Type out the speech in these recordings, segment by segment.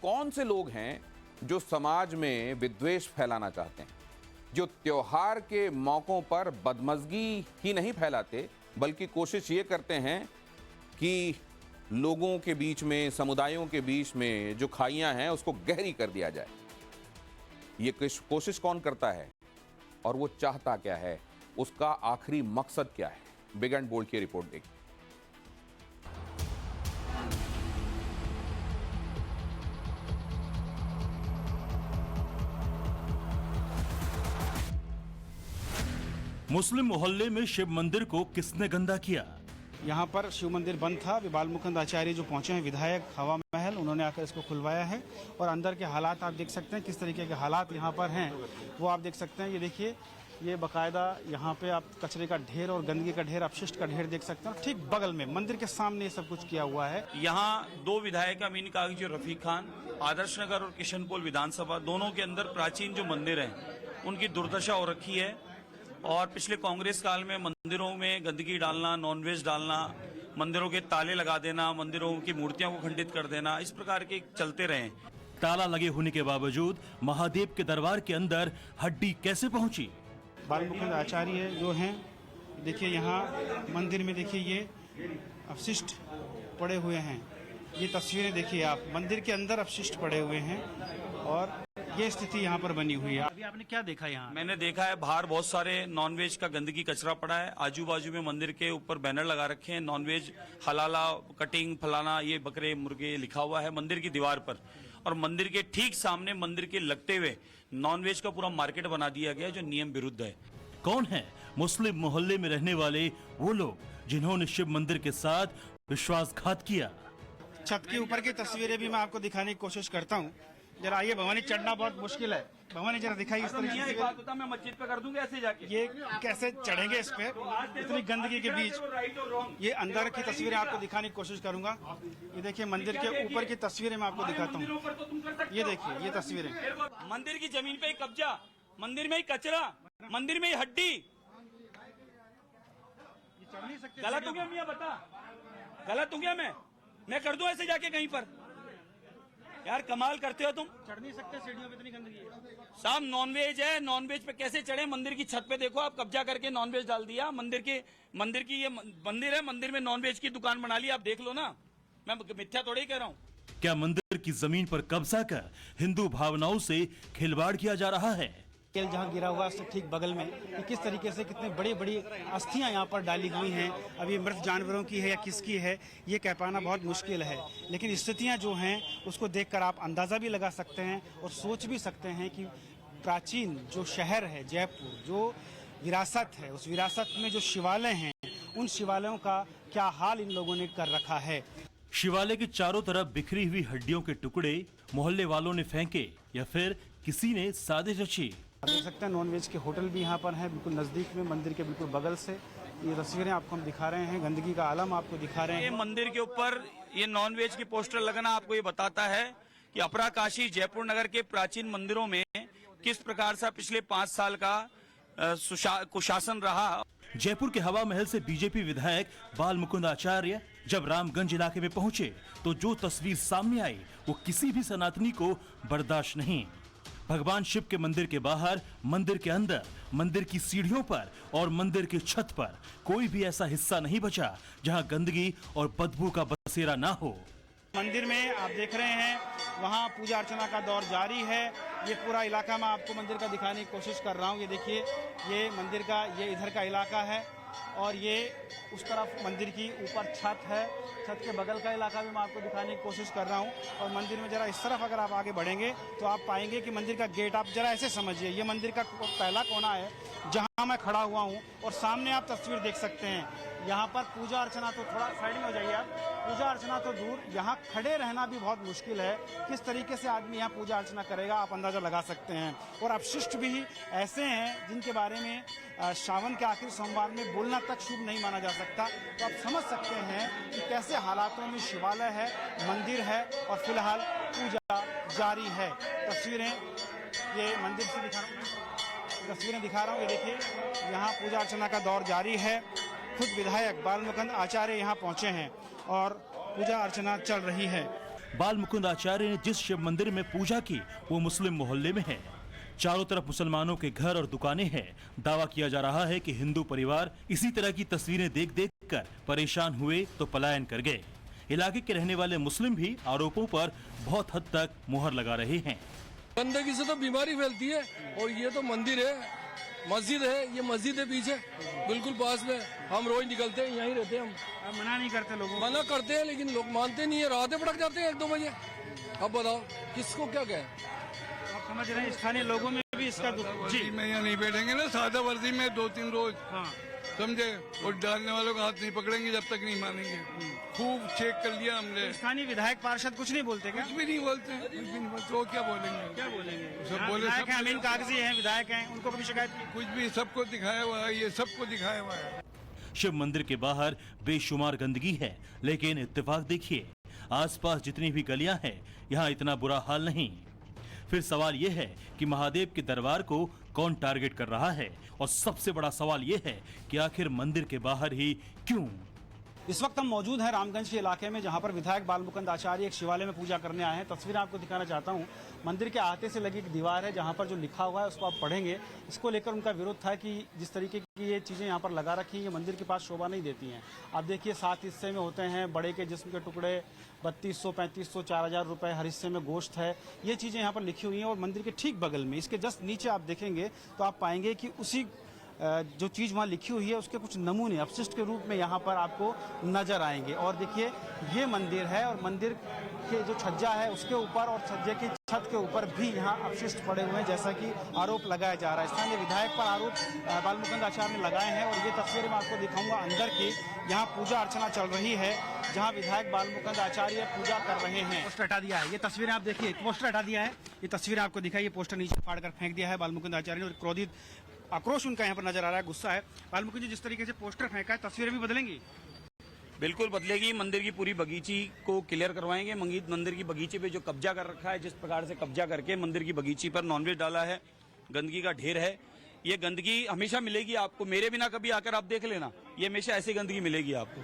कौन से लोग हैं जो समाज में विद्वेष फैलाना चाहते हैं, जो त्योहार के मौकों पर बदमज़गी ही नहीं फैलाते बल्कि कोशिश ये करते हैं कि लोगों के बीच में, समुदायों के बीच में जो खाइयां हैं उसको गहरी कर दिया जाए। ये कोशिश कौन करता है और वो चाहता क्या है, उसका आखिरी मकसद क्या है? बिग एंड बोल्ड की रिपोर्ट देखिए। मुस्लिम मोहल्ले में शिव मंदिर को किसने गंदा किया? यहाँ पर शिव मंदिर बंद था। अभी बालमुकुंद आचार्य जो पहुंचे हैं, विधायक हवा महल, उन्होंने आकर इसको खुलवाया है और अंदर के हालात आप देख सकते हैं, किस तरीके के हालात यहाँ पर हैं वो आप देख सकते हैं। ये देखिए, ये बाकायदा यहाँ पे आप कचरे का ढेर और गंदगी का ढेर, अपशिष्ट का ढेर देख सकते हैं। ठीक बगल में मंदिर के सामने ये सब कुछ किया हुआ है। यहाँ दो विधायक अमीन कागजी और रफीक खान, आदर्श नगर और किशनपोल विधानसभा, दोनों के अंदर प्राचीन जो मंदिर हैं उनकी दुर्दशा हो रखी है। और पिछले कांग्रेस काल में मंदिरों में गंदगी डालना, नॉनवेज डालना, मंदिरों के ताले लगा देना, मंदिरों की मूर्तियों को खंडित कर देना, इस प्रकार के चलते रहे। ताला लगे होने के बावजूद महादेव के दरबार के अंदर हड्डी कैसे पहुंची? बालमुकुंद आचार्य जो हैं, देखिए यहाँ मंदिर में देखिए ये अपशिष्ट पड़े हुए हैं। ये तस्वीरें देखिए आप, मंदिर के अंदर अपशिष्ट पड़े हुए हैं और ये स्थिति यहाँ पर बनी हुई है। अभी आपने क्या देखा यहाँ? मैंने देखा है बाहर बहुत सारे नॉनवेज का गंदगी कचरा पड़ा है। आजू बाजू में मंदिर के ऊपर बैनर लगा रखे हैं, नॉनवेज हलाला कटिंग फलाना, ये बकरे मुर्गे लिखा हुआ है मंदिर की दीवार पर। और मंदिर के ठीक सामने मंदिर के लगते हुए नॉनवेज का पूरा मार्केट बना दिया गया जो नियम विरुद्ध है। कौन है मुस्लिम मोहल्ले में रहने वाले वो लोग जिन्होंने शिव मंदिर के साथ विश्वासघात किया? छत के ऊपर की तस्वीरें भी मैं आपको दिखाने की कोशिश करता हूँ। जरा आइए, भवानी चढ़ना बहुत मुश्किल है। भवानी जरा दिखाइए इस तरीके से। बात होता मैं मस्जिद पे कर दूंगा ऐसे जाके। ये कैसे चढ़ेंगे इस पे इतनी गंदगी के बीच? ये अंदर की तस्वीरें आपको दिखाने की कोशिश करूंगा। ये देखिए, मंदिर के ऊपर की तस्वीरें मैं आपको दिखाता हूँ। ये देखिए, ये तस्वीरें। मंदिर की जमीन पे ही कब्जा, मंदिर में ही कचरा, मंदिर में ही हड्डी। गलत हो गया मियां, बता गलत हो गया? मैं कर दूं ऐसे जाके कहीं पर? यार कमाल करते हो तुम। चढ़ नहीं सकते सीढ़ियों पे, इतनी गंदगी है। साहब नॉनवेज है, नॉनवेज पे कैसे चढ़े? मंदिर की छत पे देखो आप, कब्जा करके नॉनवेज डाल दिया। मंदिर की ये मंदिर है, मंदिर में नॉनवेज की दुकान बना ली। आप देख लो ना, मैं मिथ्या थोड़ी कह रहा हूँ। क्या मंदिर की जमीन पर कब्जा कर हिंदू भावनाओं से खिलवाड़ किया जा रहा है? तेल जहाँ गिरा हुआ है उससे ठीक बगल में कि किस तरीके से कितने बड़ी बड़ी अस्थियां यहाँ पर डाली हुई हैं। अभी मृत जानवरों की है या किसकी है ये कह पाना बहुत मुश्किल है, लेकिन स्थितियाँ जो हैं उसको देखकर आप अंदाज़ा भी लगा सकते हैं और सोच भी सकते हैं कि प्राचीन जो शहर है जयपुर, जो विरासत है, उस विरासत में जो शिवालय हैं, उन शिवालयों का क्या हाल इन लोगों ने कर रखा है। शिवालय के चारों तरफ बिखरी हुई हड्डियों के टुकड़े मोहल्ले वालों ने फेंके या फिर किसी ने साजिश रची? आप देख सकते हैं नॉनवेज के होटल भी यहाँ पर हैं, बिल्कुल नज़दीक में, मंदिर के बिल्कुल बगल से। ये तस्वीरें आपको हम दिखा रहे हैं, गंदगी का आलम आपको दिखा रहे हैं। ये मंदिर के ऊपर ये नॉनवेज की पोस्टर लगना आपको ये बताता है कि अपरा काशी जयपुर नगर के प्राचीन मंदिरों में किस प्रकार से पिछले 5 साल का कुशासन रहा। जयपुर के हवा महल से बीजेपी विधायक बालमुकुंद आचार्य जब रामगंज इलाके में पहुंचे तो जो तस्वीर सामने आई वो किसी भी सनातनी को बर्दाश्त नहीं। भगवान शिव के मंदिर के बाहर, मंदिर के अंदर, मंदिर की सीढ़ियों पर और मंदिर की छत पर कोई भी ऐसा हिस्सा नहीं बचा जहां गंदगी और बदबू का बसेरा ना हो। मंदिर में आप देख रहे हैं वहाँ पूजा अर्चना का दौर जारी है। ये पूरा इलाका मैं आपको मंदिर का दिखाने की कोशिश कर रहा हूँ। ये देखिए, ये मंदिर का ये इधर का इलाका है और ये उस तरफ मंदिर की ऊपर छत है। छत के बगल का इलाका भी मैं आपको दिखाने की कोशिश कर रहा हूँ। और मंदिर में जरा इस तरफ अगर आप आगे बढ़ेंगे तो आप पाएंगे कि मंदिर का गेट, आप जरा ऐसे समझिए, ये मंदिर का पहला कोना है जहाँ मैं खड़ा हुआ हूँ और सामने आप तस्वीर देख सकते हैं। यहाँ पर पूजा अर्चना तो थोड़ा साइड में हो जाइए आप, पूजा अर्चना तो दूर, यहाँ खड़े रहना भी बहुत मुश्किल है। किस तरीके से आदमी यहाँ पूजा अर्चना करेगा आप अंदाज़ा लगा सकते हैं। और अपशिष्ट भी ऐसे हैं जिनके बारे में श्रावण के आखिरी सोमवार में बोलना तक शुभ नहीं माना जा सकता। तो आप समझ सकते हैं कि कैसे हालातों में शिवालय है, मंदिर है और फिलहाल पूजा जारी है। तस्वीरें ये मंदिर से तस्वीरें दिखा रहा हूँ। ये देखिए, यहाँ पूजा अर्चना का दौर जारी है। खुद विधायक बालमुकुंद आचार्य यहाँ पहुँचे हैं और पूजा अर्चना चल रही है। बाल मुकुंद आचार्य ने जिस शिव मंदिर में पूजा की वो मुस्लिम मोहल्ले में है। चारों तरफ मुसलमानों के घर और दुकानें हैं। दावा किया जा रहा है कि हिंदू परिवार इसी तरह की तस्वीरें देख देख कर परेशान हुए तो पलायन कर गए। इलाके के रहने वाले मुस्लिम भी आरोपों पर बहुत हद तक मुहर लगा रहे हैं। गंदगी से तो बीमारी फैलती है और ये तो मंदिर है, मस्जिद है, ये मस्जिद है पीछे बिल्कुल पास में। हम रोज निकलते हैं, यहीं रहते हैं हम। आप मना नहीं करते लोगों को? मना करते हैं लेकिन लोग मानते नहीं है, रातें भड़क जाते हैं 1-2 बजे। अब बताओ किसको क्या कहें। आप समझ रहे हैं स्थानीय लोगों में भी इसका वर्दी में यहाँ नहीं बैठेंगे ना, सादा वर्दी में 2-3 रोज, हाँ समझे। और डालने वालों का हाथ नहीं पकड़ेंगे जब तक नहीं मानेंगे। खूब चेक कर लिया हमने। स्थानीय विधायक पार्षद कुछ नहीं बोलते क्या? कुछ भी नहीं बोलते हैं, कुछ भी नहीं बोलते। वो क्या बोलेंगे? क्या बोलेंगे? सब यहाँ बोले, विधायक सब हैं, अमीन बोले। कागजी हैं, विधायक हैं, उनको कभी शिकायत की? कुछ भी, सबको दिखाया हुआ है, ये सबको दिखाया हुआ है। शिव मंदिर के बाहर बेशुमार गंदगी है, लेकिन इत्तेफाक देखिए, आसपास जितनी भी गलियां हैं यहाँ इतना बुरा हाल नहीं। फिर सवाल यह है कि महादेव के दरबार को कौन टारगेट कर रहा है, और सबसे बड़ा सवाल यह है कि आखिर मंदिर के बाहर ही क्यों। इस वक्त हम मौजूद हैं रामगंज के इलाके में, जहां पर विधायक बाल मुकुंद आचार्य एक शिवालय में पूजा करने आए हैं। तस्वीर आपको दिखाना चाहता हूं। मंदिर के आहते से लगी एक दीवार है जहां पर जो लिखा हुआ है उसको आप पढ़ेंगे। इसको लेकर उनका विरोध था कि जिस तरीके की ये चीज़ें यहाँ पर लगा रखी हैं, ये मंदिर के पास शोभा नहीं देती हैं। आप देखिए 7 हिस्से में होते हैं, बड़े के जिस्म के टुकड़े 3200, 3500, 4000 रुपये, हर हिस्से में गोश्त है। ये चीज़ें यहाँ पर लिखी हुई हैं और मंदिर के ठीक बगल में, इसके जस्ट नीचे आप देखेंगे तो आप पाएंगे कि उसी जो चीज़ वहाँ लिखी हुई है उसके कुछ नमूने अपशिष्ट के रूप में यहाँ पर आपको नजर आएंगे। और देखिए ये मंदिर है और मंदिर के जो छज्जा है उसके ऊपर और छज्जे की छत के ऊपर भी यहाँ अपशिष्ट पड़े हुए हैं, जैसा कि आरोप लगाया जा रहा है। स्थानीय विधायक पर आरोप बाल मुकुंद आचार्य ने लगाए हैं। और ये तस्वीरें मैं आपको दिखाऊंगा अंदर की। यहाँ पूजा अर्चना चल रही है जहाँ विधायक बाल मुकुंद आचार्य पूजा कर रहे हैं। पोस्टर हटा दिया है, ये तस्वीरें आप देखिए, पोस्टर हटा दिया है। ये तस्वीरें आपको दिखाई, ये पोस्टर नीचे फाड़ कर फेंक दिया है बाल मुकुंद आचार्य ने। और क्रोधित आक्रोश उनका यहाँ पर नजर आ रहा है, गुस्सा है। बाल मुकुंद जी, जिस तरीके से पोस्टर फेंका है, तस्वीरें भी बदलेंगी? बिल्कुल बदलेगी। मंदिर की पूरी बगीची को क्लियर करवाएंगे। मंदिर की बगीचे पे जो कब्जा कर रखा है, जिस प्रकार से कब्जा करके मंदिर की बगीची पर नॉनवेज डाला है, गंदगी का ढेर है। ये गंदगी हमेशा मिलेगी आपको, मेरे बिना कभी आकर आप देख लेना, ये हमेशा ऐसी गंदगी मिलेगी आपको।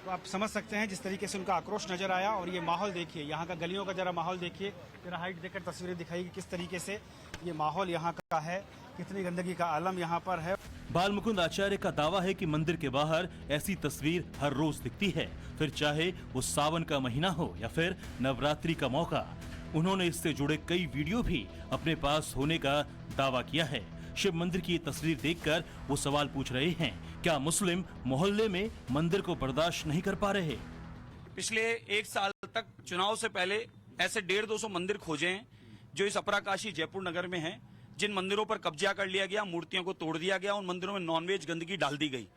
तो आप समझ सकते हैं जिस तरीके से उनका आक्रोश नजर आया। और ये माहौल देखिए, यहाँ का गलियों का जरा माहौल देखिए, जरा हाइट देखकर तस्वीरें दिखाई किस तरीके से ये माहौल यहाँ का है, कितनी गंदगी का आलम यहाँ पर है। बाल मुकुंद आचार्य का दावा है कि मंदिर के बाहर ऐसी तस्वीर हर रोज दिखती है, फिर चाहे वो सावन का महीना हो या फिर नवरात्रि का मौका। उन्होंने इससे जुड़े कई वीडियो भी अपने पास होने का दावा किया है। शिव मंदिर की ये तस्वीर देखकर वो सवाल पूछ रहे हैं, क्या मुस्लिम मोहल्ले में मंदिर को बर्दाश्त नहीं कर पा रहे? पिछले 1 साल तक चुनाव से पहले ऐसे 150-200 मंदिर खोजे हैं जो इस अपराकाशी जयपुर नगर में हैं, जिन मंदिरों पर कब्जा कर लिया गया, मूर्तियों को तोड़ दिया गया, उन मंदिरों में नॉनवेज गंदगी डाल दी गई।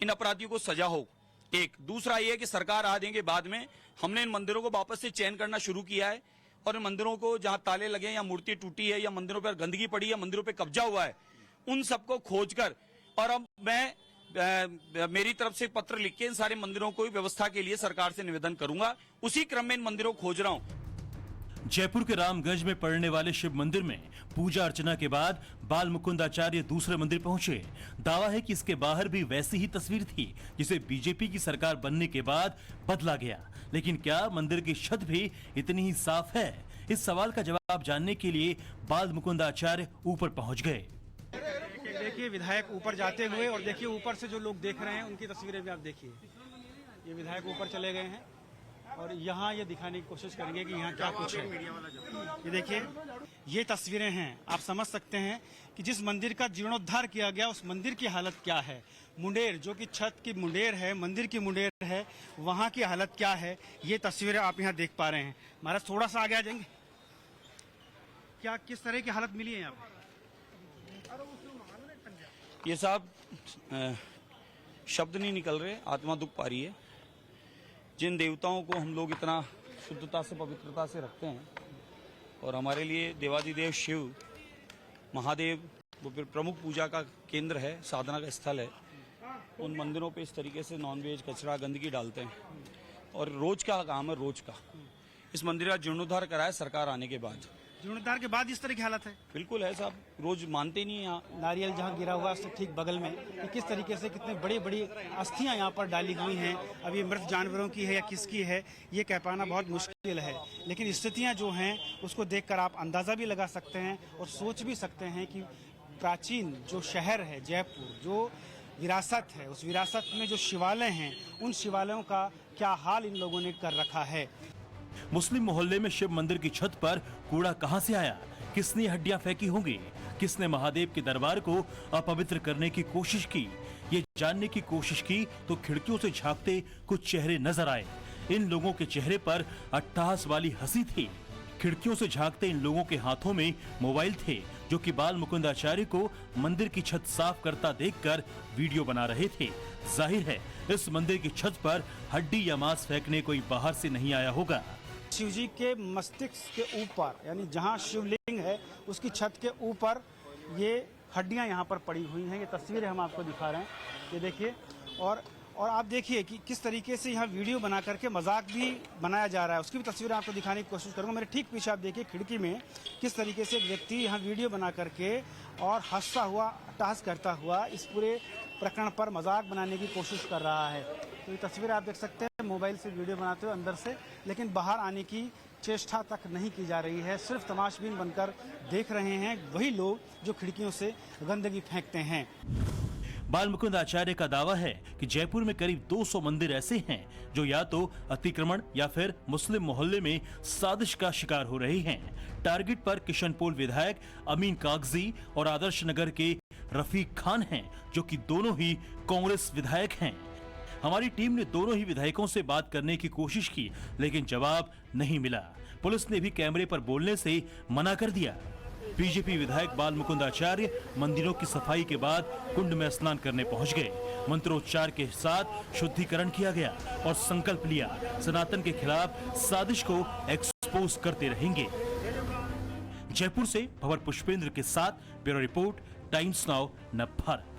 इन अपराधियों को सजा हो। एक दूसरा ये कि सरकार आने के बाद में हमने इन मंदिरों को वापस से चयन करना शुरू किया है और इन मंदिरों को जहां ताले लगे या मूर्ति टूटी है या मंदिरों पर गंदगी पड़ी है, मंदिरों पर कब्जा हुआ है, उन सबको खोजकर, और अब मैं मेरी तरफ से पत्र लिख के इन सारे मंदिरों को व्यवस्था के लिए सरकार से निवेदन करूंगा। उसी क्रम में इन मंदिरों को खोज रहा हूं। जयपुर के रामगंज में पड़ने वाले शिव मंदिर में पूजा अर्चना के बाद बाल मुकुंद आचार्य दूसरे मंदिर पहुंचे। दावा है कि इसके बाहर भी वैसी ही तस्वीर थी जिसे बीजेपी की सरकार बनने के बाद बदला गया। लेकिन क्या मंदिर की छत भी इतनी ही साफ है? इस सवाल का जवाब जानने के लिए बाल मुकुंद आचार्य ऊपर पहुंच गए। देखिए विधायक ऊपर जाते हुए, और देखिए ऊपर से जो लोग देख रहे हैं उनकी तस्वीरें भी आप देखिए। ये विधायक ऊपर चले गए हैं और यहाँ ये दिखाने की कोशिश करेंगे कि यहाँ क्या कुछ है। ये देखिए, ये तस्वीरें हैं। आप समझ सकते हैं कि जिस मंदिर का जीर्णोद्धार किया गया उस मंदिर की हालत क्या है। मुंडेर, जो कि छत की मुंडेर है, मंदिर की मुंडेर है, वहाँ की हालत क्या है, ये तस्वीरें आप यहाँ देख पा रहे हैं। महाराज थोड़ा सा आगे आ जाएंगे। क्या किस तरह की हालत मिली है यहाँ पे? ये साहब शब्द नहीं निकल रहे, आत्मा दुख पा रही है। जिन देवताओं को हम लोग इतना शुद्धता से, पवित्रता से रखते हैं, और हमारे लिए देवादिदेव शिव, महादेव वो फिर प्रमुख पूजा का केंद्र है, साधना का स्थल है, उन मंदिरों पे इस तरीके से नॉनवेज, कचरा, गंदगी डालते हैं। और रोज का काम है, रोज का। इस मंदिर का जीर्णोद्धार कराया सरकार आने के बाद। जीर्णोद्धार के बाद इस तरह की हालत है। बिल्कुल है साहब, रोज मानते ही नहीं है यहाँ। नारियल जहाँ गिरा हुआ है उससे ठीक बगल में कि किस तरीके से कितने बड़ी बड़ी अस्थियां यहाँ पर डाली हुई हैं। अब ये मृत जानवरों की है या किसकी है ये कह पाना बहुत मुश्किल है, लेकिन स्थितियाँ जो हैं उसको देखकर आप अंदाज़ा भी लगा सकते हैं और सोच भी सकते हैं कि प्राचीन जो शहर है जयपुर, जो विरासत है, उस विरासत में जो शिवालय हैं उन शिवालयों का क्या हाल इन लोगों ने कर रखा है। मुस्लिम मोहल्ले में शिव मंदिर की छत पर कूड़ा कहां से आया, किसने हड्डियां फेंकी होंगी, किसने महादेव के दरबार को अपवित्र करने की कोशिश की, ये जानने की कोशिश की तो खिड़कियों से झांकते कुछ चेहरे नजर आए। इन लोगों के चेहरे पर अट्टहास वाली हंसी थी। खिड़कियों से झांकते इन लोगों के हाथों में मोबाइल थे, जो कि बाल मुकुंद आचार्य को मंदिर की छत साफ करता देखकर वीडियो बना रहे थे। जाहिर है इस मंदिर की छत पर हड्डी या मांस फेंकने कोई बाहर से नहीं आया होगा। शिव जी के मस्तिष्क के ऊपर, यानी जहाँ शिवलिंग है उसकी छत के ऊपर ये हड्डियाँ यहाँ पर पड़ी हुई हैं। ये तस्वीरें हम आपको दिखा रहे हैं, ये देखिए। और आप देखिए कि किस तरीके से यहाँ वीडियो बना करके मजाक भी बनाया जा रहा है, उसकी भी तस्वीरें आपको दिखाने की कोशिश करूँगा। मेरे ठीक पीछे आप देखिए खिड़की में किस तरीके से एक व्यक्ति यहाँ वीडियो बना करके और हंसता हुआ, अट्टहास करता हुआ इस पूरे प्रकरण पर मजाक बनाने की कोशिश कर रहा है। तो ये तस्वीर आप देख सकते हैं मोबाइल से वीडियो बनाते हुए अंदर से, लेकिन बाहर आने की चेष्टा तक नहीं की जा रही है। सिर्फ तमाशबीन बनकर देख रहे हैं वही लोग जो खिड़कियों से गंदगी फेंकते हैं। बाल मुकुंद आचार्य का दावा है कि जयपुर में करीब 200 मंदिर ऐसे हैं जो या तो अतिक्रमण या फिर मुस्लिम मोहल्ले में साजिश का शिकार हो रहे हैं। टारगेट पर किशनपोल विधायक अमीन कागजी और आदर्श नगर के रफीक खान हैं, जो कि दोनों ही कांग्रेस विधायक हैं। हमारी टीम ने दोनों ही विधायकों से बात करने की कोशिश की, लेकिन जवाब नहीं मिला। पुलिस ने भी कैमरे पर बोलने से मना कर दिया। बीजेपी विधायक बाल मुकुंद आचार्य मंदिरों की सफाई के बाद कुंड में स्नान करने पहुंच गए। मंत्रोच्चार के साथ शुद्धिकरण किया गया और संकल्प लिया, सनातन के खिलाफ साजिश को एक्सपोज करते रहेंगे। जयपुर से भंवर पुष्पेंद्र के साथ ब्यूरो रिपोर्ट, टाइम्स नाउ, नव भारत।